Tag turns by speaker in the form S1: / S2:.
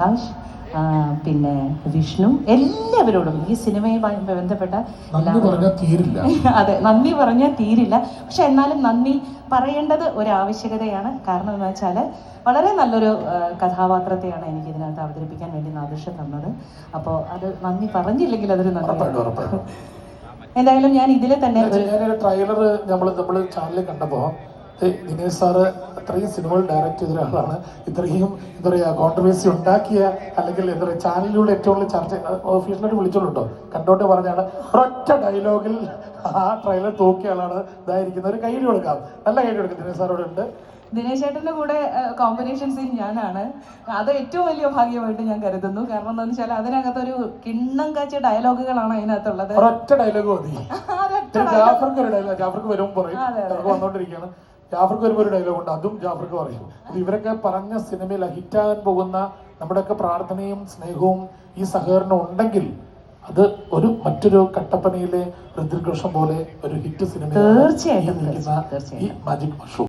S1: പ്രകാശ്, പിന്നെ വിഷ്ണു, എല്ലാവരോടും ഈ സിനിമയുമായി ബന്ധപ്പെട്ട
S2: അതെ,
S1: നന്ദി പറഞ്ഞാൽ തീരില്ല. പക്ഷെ എന്നാലും നന്ദി പറയേണ്ടത് ഒരു ആവശ്യകതയാണ്. കാരണം എന്ന് വെച്ചാൽ വളരെ നല്ലൊരു കഥാപാത്രത്തെയാണ് എനിക്ക് ഇതിനകത്ത് അവതരിപ്പിക്കാൻ വേണ്ടി നാദിഷ തന്നത്. അപ്പോൾ അത് നന്ദി പറഞ്ഞില്ലെങ്കിൽ അതൊരു നന്ദി. എന്തായാലും ഞാൻ ഇതിലെ തന്നെ
S2: ട്രെയിലർ നമ്മൾ ചാനലിൽ കണ്ടപ്പോൾ ദിനേശ് സാറ് അത്രയും സിനിമകൾ ഡയറക്റ്റ് ചെയ്ത ഒരാളാണ്. ഇത്രയും എന്താ പറയുക കോൺട്രവേഴ്സി ഉണ്ടാക്കിയ അല്ലെങ്കിൽ എന്താ പറയുക ചാനലിലൂടെ ഏറ്റവും കൂടുതൽ ചർച്ച ഓഫീസിലോട്ട് വിളിച്ചോളൂട്ടോ കണ്ടോട്ട് പറഞ്ഞാണ് ഒരൊറ്റ ഡയലോഗിൽ ആ ട്രെയിലർ തൂക്കിയ ആളാണ് ഇതായിരിക്കുന്നത്. ഒരു കൈയ്യടി കൊടുക്കാം, നല്ല കൈയ്യടി കൊടുക്കാം. ദിനേശ് സാറോട് ഉണ്ട്.
S1: ദിനേശ് ചേട്ടൻ്റെ കൂടെ കോമ്പിനേഷൻ സീൻ ഞാനാണ്. അത് ഏറ്റവും വലിയ ഭാഗ്യമായിട്ട് ഞാൻ കരുതുന്നു. കാരണം എന്താണെന്ന് വെച്ചാൽ അതിനകത്തൊരു കിണ്ണം കാച്ചിയ ഡയലോഗുകളാണ് അതിനകത്തുള്ളത്.
S2: ഒരൊറ്റ ഡയലോഗ് മതി. ജാഫർക്ക് ഒരു ഡയലോഗ്, ജാഫർക്ക് വരുമ്പോൾ പറയും, വന്നോണ്ടിരിക്കുകയാണ്. ജാഫർക്ക് വരുമ്പോൾ ഒരു ഡയലോഗ് ഉണ്ട്, അതും ജാഫർക്ക് പറയും. ഇവരൊക്കെ പറഞ്ഞ സിനിമയിൽ ഹിറ്റാകാൻ പോകുന്ന നമ്മുടെയൊക്കെ പ്രാർത്ഥനയും സ്നേഹവും ഈ സഹകരണം ഉണ്ടെങ്കിൽ അത് മറ്റൊരു കട്ടപ്പനയിലെ ഋതികൃഷ്ണൻ പോലെ ഒരു ഹിറ്റ് സിനിമ
S1: തീർച്ചയായിട്ടും
S2: ഈ മാജിക് മഷ്റൂം.